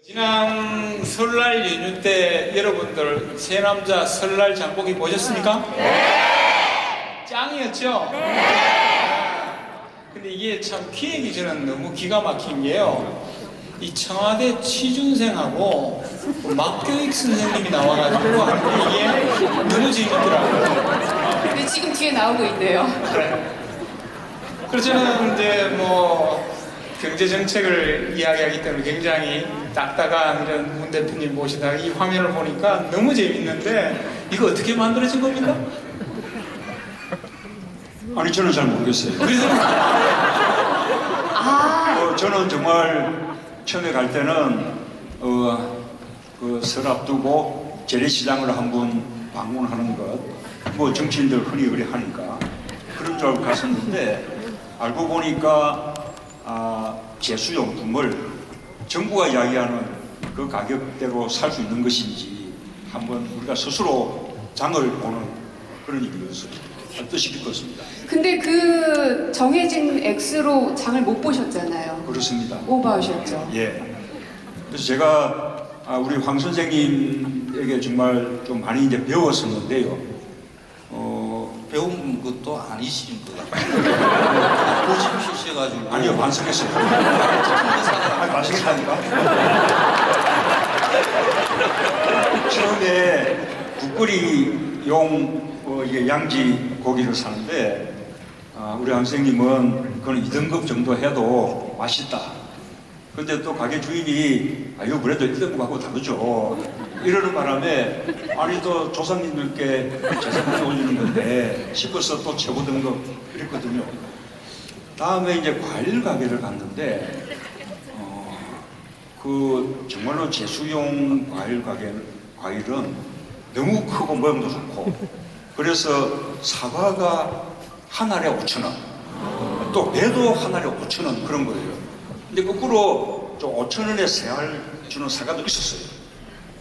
지난 설날 연휴 때 여러분들 새남자 설날 장보기 보셨습니까? 네! 짱이었죠? 네! 근데 이게 참 기획이 저는 너무 기가 막힌 게요. 이 청와대 취준생하고 막교육 선생님이 나와가지고 하는데 이게 너무 재밌더라고요. 근데 지금 뒤에 나오고 있네요. 그래서 저는 이제 뭐 경제 정책을 이야기하기 때문에 굉장히 딱딱한 이런 문 대표님 모시다가 이 화면을 보니까 너무 재밌는데 이거 어떻게 만들어진 겁니까? 아니 저는 잘 모르겠어요. 그래서 저는 정말 처음에 갈 때는 그 설 앞두고 재래시장을 한번 방문하는 것, 뭐 정치인들 흔히 그래 하니까 그런 줄 알고 갔었는데 알고 보니까 제수용품을 정부가 이야기하는 그 가격대로 살 수 있는 것인지 한번 우리가 스스로 장을 보는 그런 일이었어요. 뜻이 깊었습니다. 근데 그 정해진 액수로 장을 못 보셨잖아요. 그렇습니다. 오버하셨죠. 예. 그래서 제가 우리 황 선생님에게 정말 좀 많이 이제 배웠었는데요. 배운 것도 아니신 것 같아요. 고집이셔가지고. 아니요, 반성했어요. 반성했다니까. 처음에 국거리용 이게 양지 고기를 사는데 우리 황 선생님은 그건 2등급 정도 해도 맛있다. 근데 또 가게 주인이 이거 그래도 1등급하고 다르죠. 이러는 바람에 아니 또 조상님들께 제사상에 올리는 건데 싶어서 또 최고 등급 그랬거든요. 다음에 이제 과일 가게를 갔는데 그 정말로 제수용 과일은 너무 크고 모양도 좋고 그래서 사과가 한 알에 5,000원 또 배도 한 알에 5,000원 그런 거예요. 근데 거꾸로 좀 5,000원에 세 알 주는 사과도 있었어요.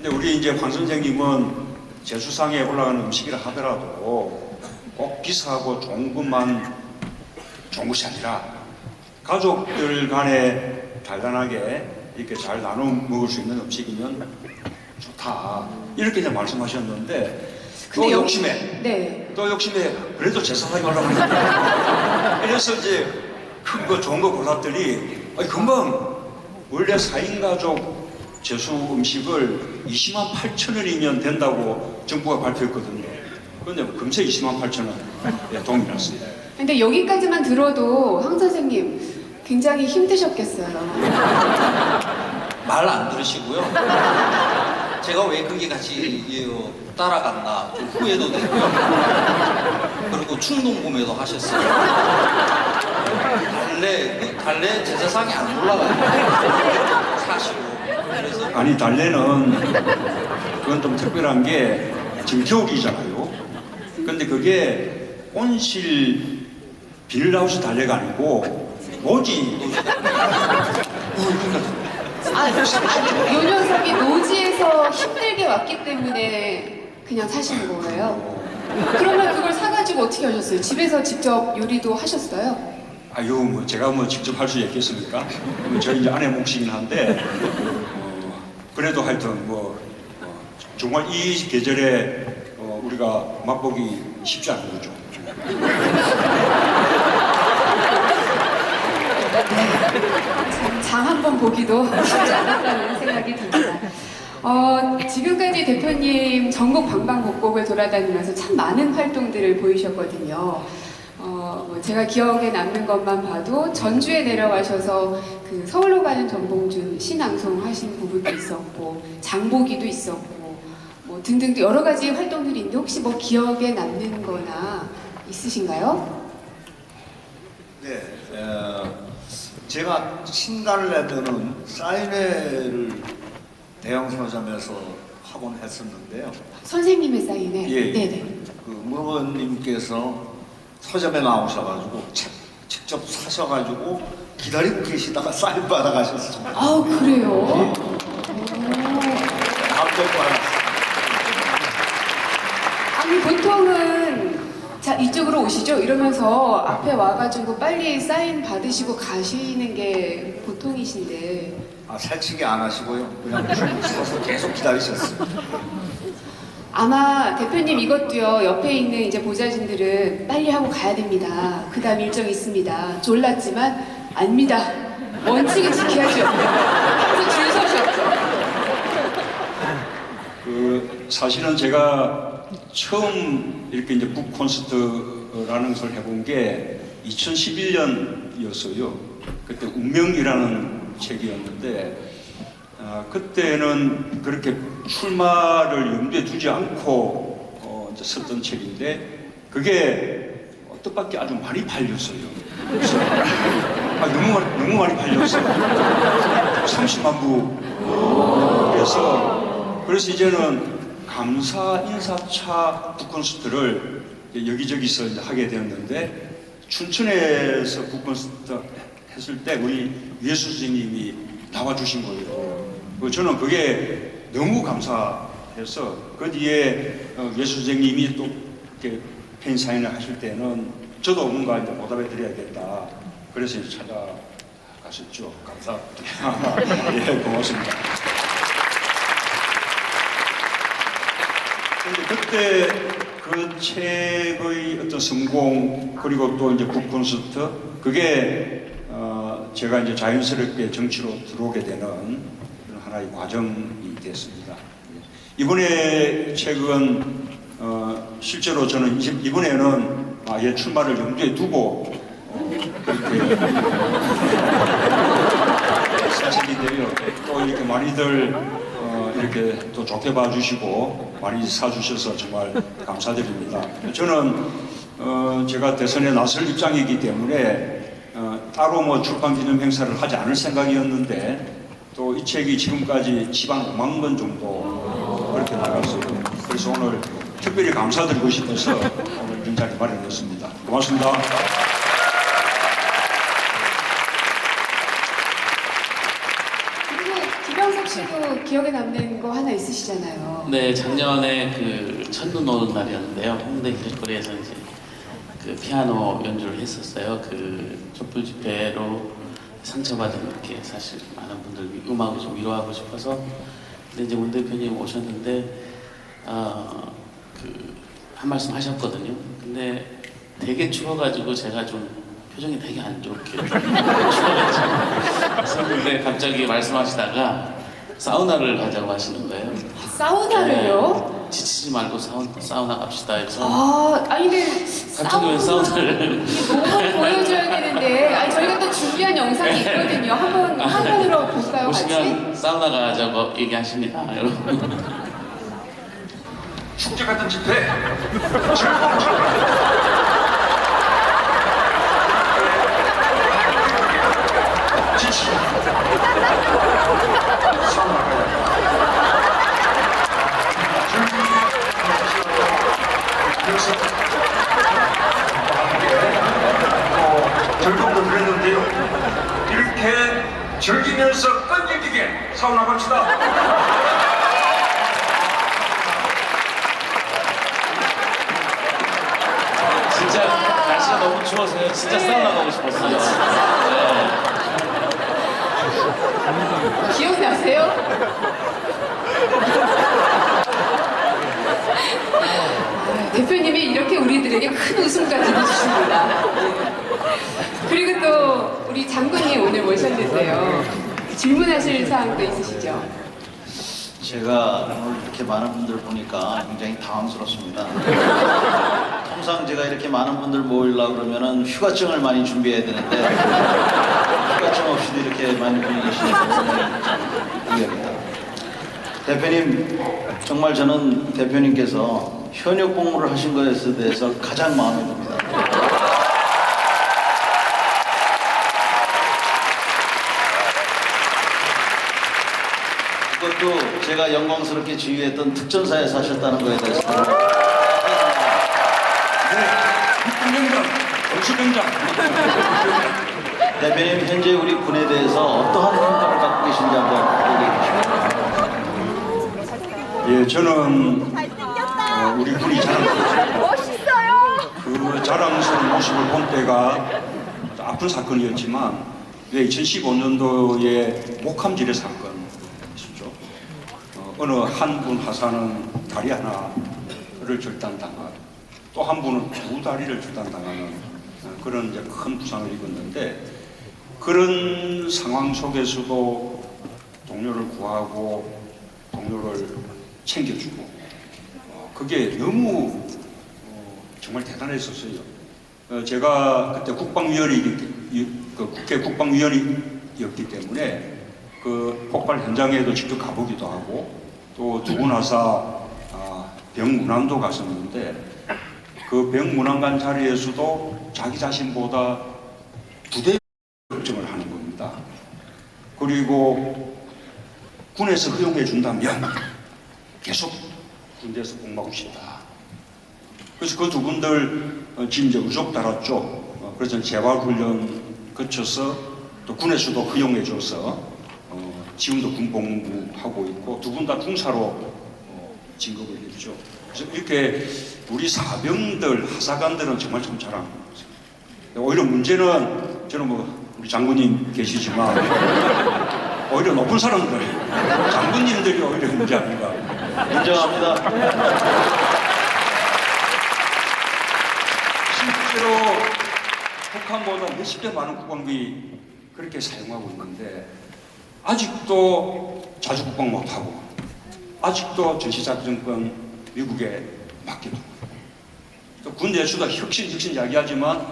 근데 우리 이제 황 선생님은 제수상에 올라가는 음식이라 하더라도 꼭 비싸고 좋은 것만 좋은 것이 아니라 가족들 간에 달달하게 이렇게 잘 나눠 먹을 수 있는 음식이면 좋다. 이렇게 이제 말씀하셨는데 또 욕심에 네. 또 욕심에 그래도 제사상에 올라가니까 그래서 이제 큰 거 좋은 거 골랐더니 금방 원래 4인 가족 제수 음식을 208,000원이면 된다고 정부가 발표했거든요. 그런데 금세 208,000원 동이 났습니다. 근데 여기까지만 들어도 황 선생님 굉장히 힘드셨겠어요. 말 안 들으시고요. 제가 왜 그게 같이 따라갔나 좀 후회도 되고요. 그리고 충동구매도 하셨어요. 달래 제사상에 안 올라가요. 사실은. 그래서 아니 달래는 그건 좀 특별한 게 지금 겨울이잖아요. 근데 그게 온실 비닐하우스 달래가 아니고 노지 요 녀석이 노지에서 힘들게 왔기 때문에 그냥 사시는 거예요. 그러면 그걸 사가지고 어떻게 하셨어요? 집에서 직접 요리도 하셨어요? 뭐 제가 뭐 직접 할 수 있겠습니까? 저희 이제 아내 몫이긴 한데 그래도 하여튼 정말 이 계절에 우리가 맛보기 쉽지 않은 거죠. 장 한 번 보기도 쉽지 않았다는 생각이 듭니다. 지금까지 대표님 전국 방방곡곡을 돌아다니면서 참 많은 활동들을 보이셨거든요. 제가 기억에 남는 것만 봐도 전주에 내려가셔서 그 서울로 가는 전봉준 신앙송 하신 부분도 있었고 장보기도 있었고 뭐 등등 여러 가지 활동들이 있는데 혹시 뭐 기억에 남는 거나 있으신가요? 네, 제가 신가를 내드는 사인회를 대형 서점에서 하곤 했었는데요. 선생님의 사인회? 예, 네네. 그 무르버님께서 서점에 나오셔가지고 직접 사셔가지고 기다리고 계시다가 사인 받아가셨습니다. 아 그래요? 깜짝 놀랐어요. 아니 보통은 자 이쪽으로 오시죠. 오시죠? 이러면서 앞에 와가지고 빨리 사인 받으시고 가시는 게 보통이신데 아, 살치기 안 하시고요. 그냥 줄 서서 계속 기다리셨어요. 아마 대표님 이것도요, 옆에 있는 이제 보좌진들은 빨리 하고 가야 됩니다. 그 다음 일정이 있습니다. 졸랐지만 압니다. 원칙은 지켜야죠. 항상 줄 서셨죠. 사실은 제가 처음 이렇게 이제 북 콘서트라는 것을 해본 게 2011년이었어요. 그때 운명이라는 책이었는데, 그때는 그렇게 출마를 염두에 두지 않고 이제 썼던 책인데, 그게 뜻밖의 아주 많이 팔렸어요. 그래서 너무 많이 팔렸어요. 30만 부. 그래서 이제는 감사 인사차 북콘서트를 여기저기서 이제 하게 되었는데, 춘천에서 북콘서트 했을 때 우리 예수 선생님이 나와주신 거예요. 저는 그게 너무 감사해서, 그 뒤에 예수 선생님이 또 이렇게 팬 사인을 하실 때는 저도 뭔가 이제 보답해 드려야겠다. 그래서 이제 찾아가셨죠. 감사합니다. 예, 고맙습니다. 그때 그 책의 어떤 성공, 그리고 또 이제 북 콘서트, 그게 제가 이제 자연스럽게 정치로 들어오게 되는 그런 하나의 과정이 됐습니다. 이번에 책은 실제로 저는 이번에는 아예 출마를 염두에 두고 그렇게 사실인데요. 또 이렇게 많이들 이렇게 또 좋게 봐주시고 많이 사주셔서 정말 감사드립니다. 저는 제가 대선에 나설 입장이기 때문에 따로 뭐 출판 기념 행사를 하지 않을 생각이었는데, 또 이 책이 지금까지 지방 5만 권 정도 그렇게 나갔어요. 그래서 오늘 특별히 감사드리고 싶어서 오늘 이런 자리 마련했습니다. 고맙습니다. 김영석 씨도 기억에 남는 거 하나 있으시잖아요. 네, 작년에 그 첫눈 오는 날이었는데요. 홍대 길거리에서 이제 그 피아노 연주를 했었어요. 그 촛불 집회로 상처받은 이렇게 사실 많은 분들 음악을 좀 위로하고 싶어서. 근데 이제 문 대표님 오셨는데 그 한 말씀 하셨거든요. 근데 되게 추워가지고 제가 좀 표정이 되게 안 좋게 추워가지고 했는데 갑자기 말씀하시다가 사우나를 가자고 하시는 거예요. 사우나를요? 네, 지치지 말고 사우나 갑시다 해서. 아니 근데 갑자기 왜 사우나를? 너무 보여줘야 되는데, 아니 저희가 또 준비한 영상이 있거든요. 한번 화면으로 볼까요, 같이? 보시면 사우나 가자고 얘기하십니다, 여러분. 축제 같은 집회. 그래서 즐겁고 그랬는데요. 이렇게 즐기면서 끈질기게 사우나 갑시다. 진짜 날씨가 너무 추워서요. 진짜 사우나 가고 싶었어요. 네. 기억나세요? 대표님이 이렇게 우리들에게 큰 웃음까지 주십니다. 그리고 또 우리 장군님 오늘 모셨는데요. 질문하실 사항도 있으시죠? 제가 오늘 이렇게 많은 분들 보니까 굉장히 당황스럽습니다. 통상 제가 이렇게 많은 분들 모이려고 그러면은 휴가증을 많이 준비해야 되는데 휴가증 없이도 이렇게 많은 분이 계시니까 이해합니다. 대표님, 정말 저는 대표님께서 현역 공무를 하신 것에 대해서 가장 마음에 듭니다. 그것도 제가 영광스럽게 지휘했던 특전사에서 하셨다는 것에 대해서 국군병장, 정수병장. 대표님, 현재 우리 군에 대해서 어떠한 평가를 갖고 계신지 한번 얘기해 주시죠. 예, 저는 우리 군이 잘 멋있어요. 그 자랑스러운 모습을 본 때가 아픈 사건이었지만 2015년도에 목함질의 사건 있었죠. 어느 한 분 하사는 다리 하나를 절단당하고 또 한 분은 두 다리를 절단당하는 그런 이제 큰 부상을 입었는데, 그런 상황 속에서도 동료를 구하고 동료를 챙겨주고 그게 너무 정말 대단했었어요. 제가 그때 국회 국방위원이었기 때문에 그 폭발 현장에도 직접 가보기도 하고 또 두 분 하사 병문안도 갔었는데, 그 병문안 자리에서도 자기 자신보다 부대 걱정을 하는 겁니다. 그리고 군에서 허용해 준다면 계속 군대에서 복무하고 싶다. 그래서 그 두 분들 지금 이제 의족 달았죠. 그래서 재활훈련 거쳐서 또 군에서도 허용해 줘서 지금도 군 복무하고 있고 두 분 다 중사로 진급을 했죠. 그래서 이렇게 우리 사병들, 하사관들은 정말 참 잘한 거죠. 오히려 문제는 저는 뭐 우리 장군님 계시지만 오히려 높은 사람들, 장군님들이 오히려 문제 아닌가. 인정합니다. 실제로 북한보다 몇십 배 많은 국방비 그렇게 사용하고 있는데 아직도 자주국방 못하고 아직도 전시작전권 미국에 맡기고 또 군대에서도 혁신 이야기하지만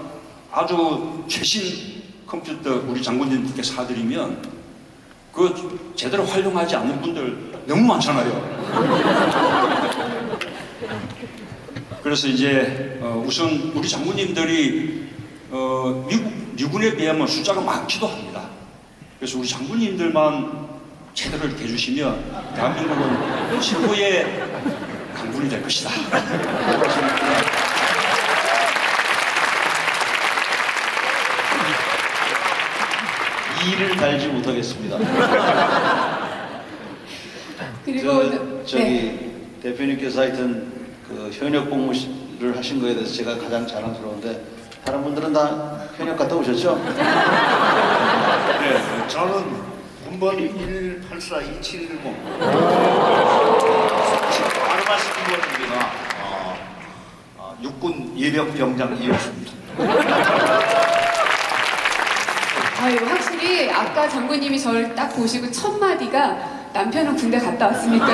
아주 최신 컴퓨터 우리 장군님께 사드리면 그 제대로 활용하지 않는 분들 너무 많잖아요. 그래서 이제 우선 우리 장군님들이 미군에 비하면 숫자가 많기도 합니다. 그래서 우리 장군님들만 제대로 이렇게 해주시면 대한민국은 최고의 강군이 될 것이다. 이를 달지 못하겠습니다. 그리고 저기 대표님께서 하여튼 그 현역 복무를 하신 거에 대해서 제가 가장 자랑스러운데 다른 분들은 다 현역 갔다 오셨죠? 네, 저는 군번이 1842710. 아르바시 군번입니다. 육군 예병병장 이었습니다. 아유, 확실히 아까 장군님이 저를 딱 보시고 첫 마디가 남편은 군대 갔다 왔습니까?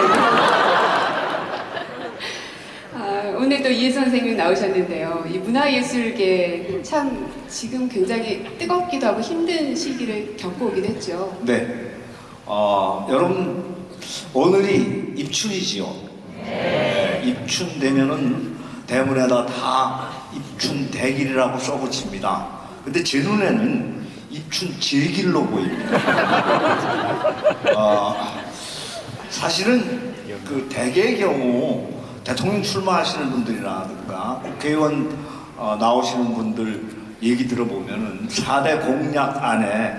오늘도 이해 선생님 나오셨는데요. 이 문화예술계 참 지금 굉장히 뜨겁기도 하고 힘든 시기를 겪어오긴 했죠. 네. 여러분, 오늘이 입춘이지요. 네, 입춘 되면은 대문에다 다 입춘 대길이라고 써붙입니다. 근데 제 눈에는 입춘 제길로 보입니다. 사실은 그 대개의 경우 대통령 출마하시는 분들이라든가 국회의원 나오시는 분들 얘기 들어보면은 4대 공약 안에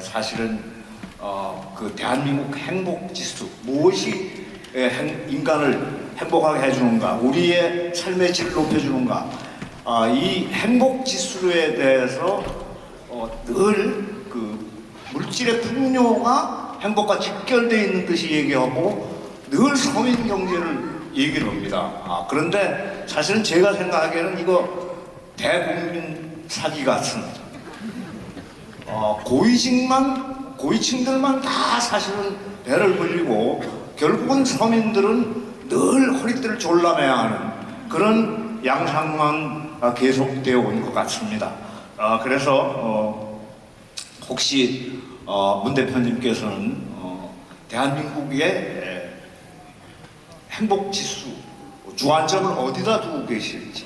사실은 그 대한민국 행복지수, 무엇이 인간을 행복하게 해주는가, 우리의 삶의 질을 높여주는가, 이 행복지수에 대해서 늘 그 물질의 풍요가 행복과 직결되어 있는 듯이 얘기하고 늘 서민 경제를 얘기를 합니다. 그런데 사실은 제가 생각하기에는 이거 대국민 사기 같은 고위층들만 다 사실은 배를 불리고 결국은 서민들은 늘 허리띠를 졸라매야 하는 그런 양상만 계속되어 온 것 같습니다. 그래서 혹시 문 대표님께서는 대한민국의 행복지수 주안점을 어디다 두고 계실지,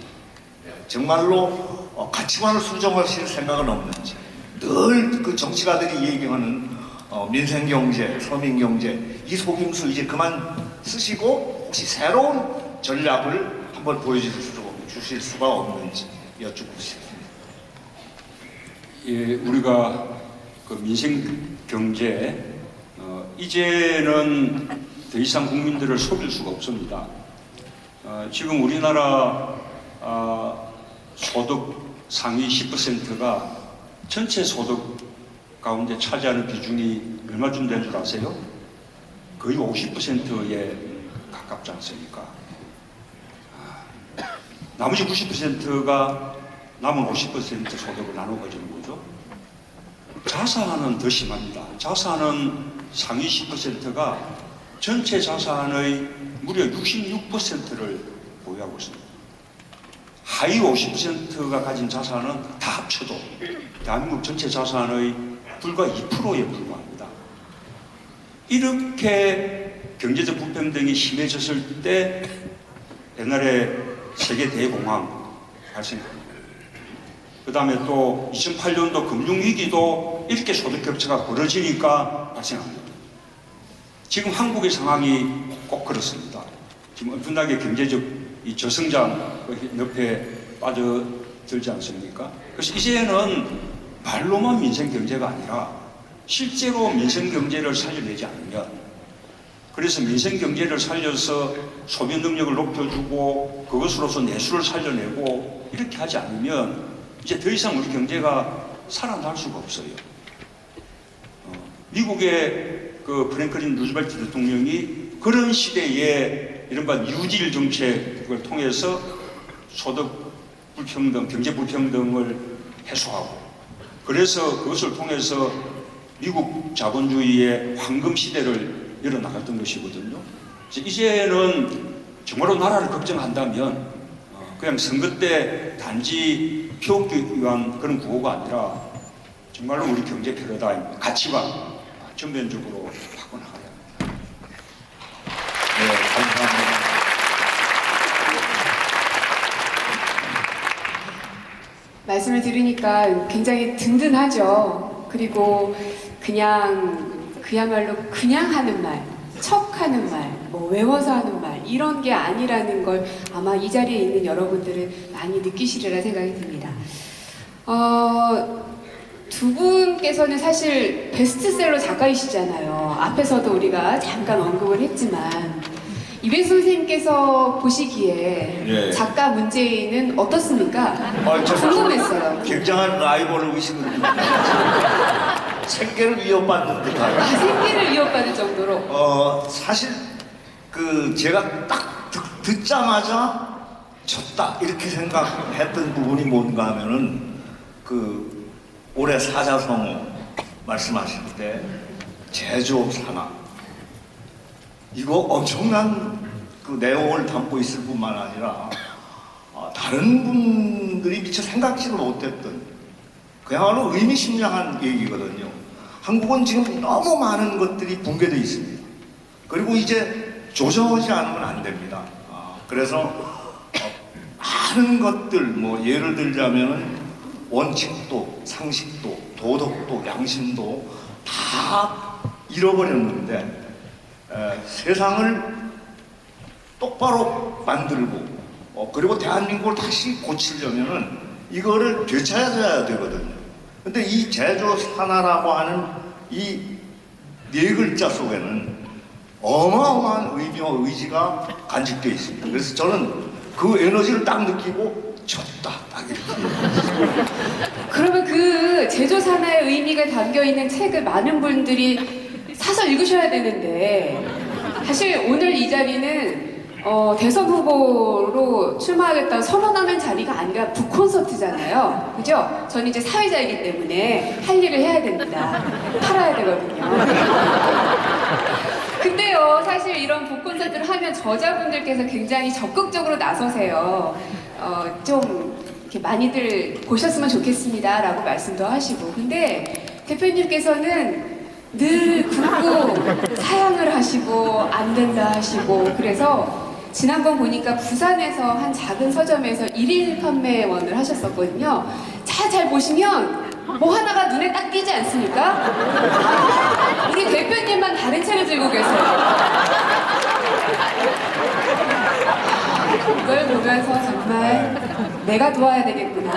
정말로 가치관을 수정하실 생각은 없는지, 늘 그 정치가들이 얘기하는 민생경제, 서민경제 이 속임수 이제 그만 쓰시고 혹시 새로운 전략을 한번 보여주실 수가 없는지 여쭙고 싶습니다. 예, 우리가 그 민생경제 이제는 더 이상 국민들을 속일 수가 없습니다. 지금 우리나라 소득 상위 10%가 전체 소득 가운데 차지하는 비중이 얼마쯤 될 줄 아세요? 거의 50%에 가깝지 않습니까? 나머지 90%가 남은 50% 소득을 나눠 가지는 거죠. 자산은 더 심합니다. 자산은 상위 10%가 전체 자산의 무려 66%를 보유하고 있습니다. 하위 50%가 가진 자산은 다 합쳐도 대한민국 전체 자산의 불과 2%에 불과합니다. 이렇게 경제적 불평등이 심해졌을 때 옛날에 세계 대공황 발생합니다. 그 다음에 또 2008년도 금융위기도 이렇게 소득 격차가 벌어지니까 발생합니다. 지금 한국의 상황이 꼭 그렇습니다. 지금 엄청나게 경제적 이 저성장 옆에 빠져들지 않습니까? 그래서 이제는 말로만 민생 경제가 아니라 실제로 민생 경제를 살려내지 않으면, 그래서 민생 경제를 살려서 소비 능력을 높여주고 그것으로서 내수를 살려내고 이렇게 하지 않으면 이제 더 이상 우리 경제가 살아날 수가 없어요. 미국의 그 프랭클린 루즈벨트 대통령이 그런 시대에 이른바 뉴딜 정책을 통해서 소득 불평등, 경제 불평등을 해소하고, 그래서 그것을 통해서 미국 자본주의의 황금 시대를 열어나갔던 것이거든요. 이제는 정말로 나라를 걱정한다면 그냥 선거 때 단지 표기 위한 그런 구호가 아니라 정말로 우리 경제 패러다임, 가치관 전면적으로 바꿔나가야 합니다. 네, 감사합니다. 말씀을 들으니까 굉장히 든든하죠. 그리고 그야말로 그냥 하는 말, 척하는 말, 뭐 외워서 하는 말, 이런 게 아니라는 걸 아마 이 자리에 있는 여러분들은 많이 느끼시리라 생각이 듭니다. 두 분께서는 사실 베스트셀러 작가이시잖아요. 앞에서도 우리가 잠깐 언급을 했지만, 이배수 선생님께서 보시기에 예. 작가 문재인은 어떻습니까? 저 궁금했어요. 굉장한 라이벌 의식을 생계를 위협받는 듯한. 생계를 위협받을 정도로. 사실 그 제가 딱 듣자마자 졌다 이렇게 생각했던 부분이 뭔가 하면은 그 올해 사자성어 말씀하실 때 제조 산업 이거 엄청난 그 내용을 담고 있을 뿐만 아니라 다른 분들이 미처 생각지도 못했던 그야말로 의미심장한 얘기거든요. 한국은 지금 너무 많은 것들이 붕괴되어 있습니다. 그리고 이제 조정하지 않으면 안 됩니다. 그래서 많은 것들, 뭐 예를 들자면은 원칙도, 상식도, 도덕도, 양심도 다 잃어버렸는데 세상을 똑바로 만들고 그리고 대한민국을 다시 고치려면은 이거를 되찾아야 되거든요. 근데 이 제조산하라고 하는 이 네 글자 속에는 어마어마한 의미와 의지가 간직되어 있습니다. 그래서 저는 그 에너지를 딱 느끼고 졌다 딱 이렇게. 그러면 그 제조산하의 의미가 담겨있는 책을 많은 분들이 사서 읽으셔야 되는데, 사실 오늘 이 자리는 대선 후보로 출마하겠다고 선언하는 자리가 아니라 북콘서트잖아요. 그죠? 저는 이제 사회자이기 때문에 할 일을 해야 됩니다. 팔아야 되거든요. 근데요, 사실 이런 북콘서트를 하면 저자분들께서 굉장히 적극적으로 나서세요. 좀 이렇게 많이들 보셨으면 좋겠습니다 라고 말씀도 하시고, 근데 대표님께서는 늘 굽고 사양을 하시고 안 된다 하시고, 그래서 지난번 보니까 부산에서 한 작은 서점에서 1일 판매원을 하셨었거든요. 잘 보시면 뭐 하나가 눈에 딱 띄지 않습니까? 우리 대표님만 다른 책을 들고 계세요. 이걸 보면서 정말 내가 도와야 되겠구나.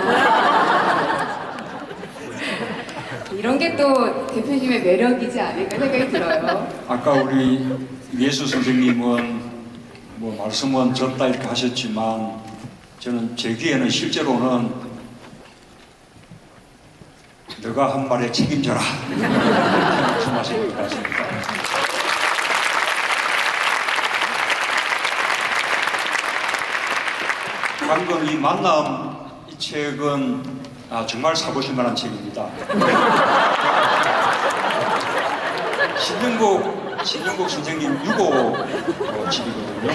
이런 게 또 대표님의 매력이지 않을까 생각이 들어요. 아까 우리 이배수 선생님은 뭐 말씀은 졌다 이렇게 하셨지만 저는 제 귀에는 실제로는 너가 한 말에 책임져라 말씀하신 것 같습니다. 방금 이 만남 이 책은 정말 사보실 만한 책입니다. 신영국 선생님 유고 집이거든요.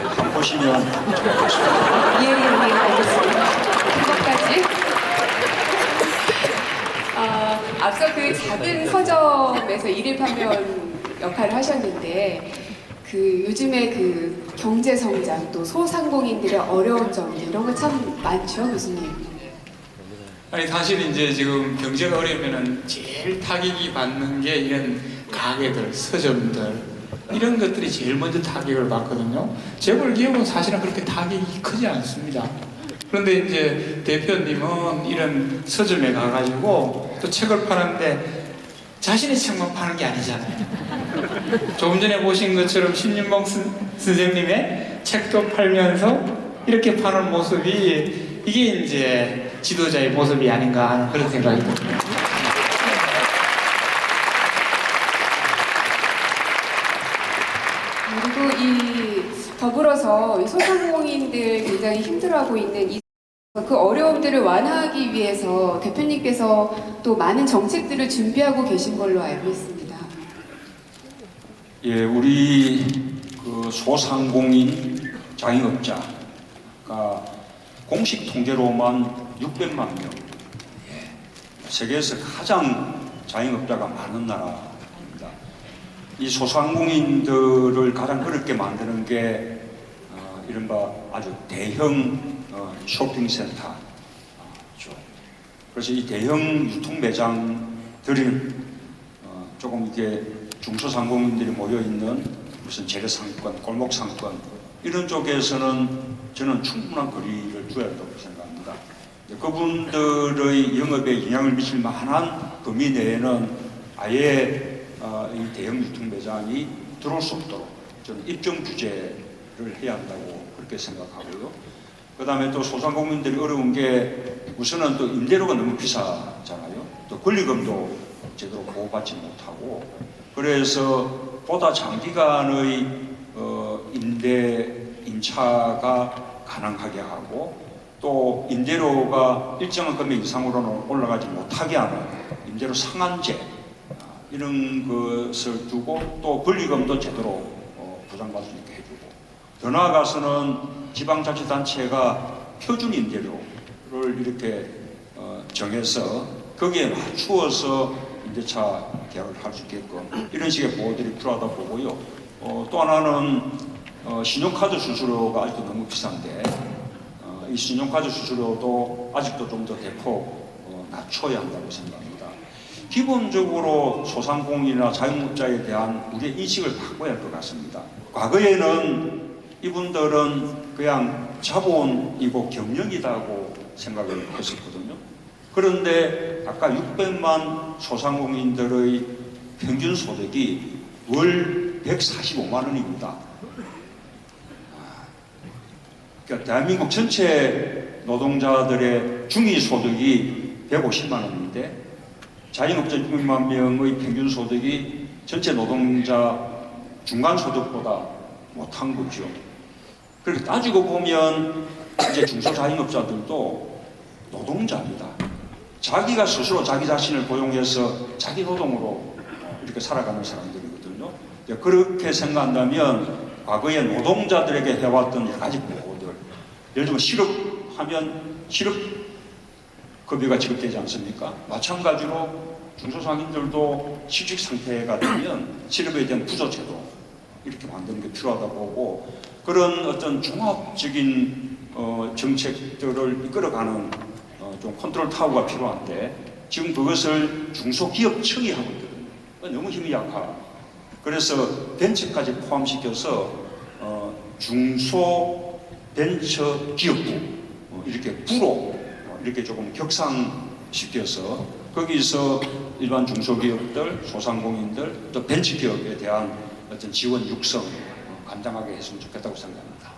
한번 보시면 좋겠습니다. 예, 알겠습니다. 그것까지. 앞서 그 작은 서점에서 일일 판매원 역할을 하셨는데, 그 요즘에 그 경제 성장 또 소상공인들의 어려운 점들 이런 거 참 많죠, 교수님. 아니 사실 이제 지금 경제가 어려우면은 제일 타격이 받는 게 이런 가게들, 서점들 이런 것들이 제일 먼저 타격을 받거든요. 재벌 기업은 사실은 그렇게 타격이 크지 않습니다. 그런데 이제 대표님은 이런 서점에 가가지고 또 책을 파는데 자신의 책만 파는 게 아니잖아요. 조금 전에 보신 것처럼 신윤봉 선생님의 책도 팔면서 이렇게 파는 모습이 이게 이제 지도자의 모습이 아닌가 하는 그런 생각이 듭니다. 그리고 더불어서 이 소상공인들 굉장히 힘들어하고 있는 그 어려움들을 완화하기 위해서 대표님께서 또 많은 정책들을 준비하고 계신 걸로 알고 있습니다. 예, 우리 그 소상공인 자영업자가 공식 통계로만 600만 명. 예, 세계에서 가장 자영업자가 많은 나라입니다. 이 소상공인들을 가장 어렵게 만드는 게 이른바 아주 대형 쇼핑센터. 그래서 이 대형 유통 매장들은 조금 이게 중소상공인들이 모여 있는 무슨 재래상권, 골목상권 이런 쪽에서는 저는 충분한 거리를 두어야 한다고 생각합니다. 그분들의 영업에 영향을 미칠 만한 범위 내에는 아예 이 대형 유통 매장이 들어올 수 없도록 저는 입점 규제를 해야 한다고 그렇게 생각하고요. 그 다음에 또 소상공인들이 어려운 게 우선은 또 임대료가 너무 비싸잖아요. 또 권리금도 제대로 보호받지 못하고 그래서 보다 장기간의 임차가 가능하게 하고 또 임대료가 일정한 금액 이상으로는 올라가지 못하게 하는 임대료 상한제 이런 것을 두고 또 권리금도 제대로 보장받을 수 있게 해주고 더 나아가서는 지방자치단체가 표준 임대료를 이렇게 정해서 거기에 맞추어서 임대차 계약을 할 수 있게끔 이런 식의 보호들이 필요하다 보고요. 또 하나는 신용카드 수수료가 아직도 너무 비싼데 이 신용카드 수수료도 아직도 좀 더 대폭 낮춰야 한다고 생각합니다. 기본적으로 소상공인이나 자영업자에 대한 우리의 인식을 바꿔야 할 것 같습니다. 과거에는 이분들은 그냥 자본이고 경영이다고 생각을 했었거든요. 그런데 아까 600만 소상공인들의 평균 소득이 월 145만 원입니다. 그러니까 대한민국 전체 노동자들의 중위소득이 150만 원인데 자영업자 600만 명의 평균 소득이 전체 노동자 중간 소득보다 못한 거죠. 그렇게 따지고 보면 이제 중소자영업자들도 노동자입니다. 자기가 스스로 자기 자신을 고용해서 자기 노동으로 이렇게 살아가는 사람들이거든요. 그렇게 생각한다면 과거에 노동자들에게 해왔던 여러 가지 보호들, 예를 들면 실업하면 실업급여가 지급되지 않습니까? 마찬가지로 중소상인들도 실직 상태가 되면 실업에 대한 부조제도 이렇게 만드는 게 필요하다 보고 그런 어떤 종합적인 정책들을 이끌어가는 좀 컨트롤 타워가 필요한데 지금 그것을 중소기업청이 하고 있거든요. 너무 힘이 약하고 그래서 벤처까지 포함시켜서 중소벤처기업부 이렇게 부로 이렇게 조금 격상시켜서 거기서 일반 중소기업들, 소상공인들 또 벤처기업에 대한 어떤 지원 육성 간단하게 했으면 좋겠다고 생각합니다.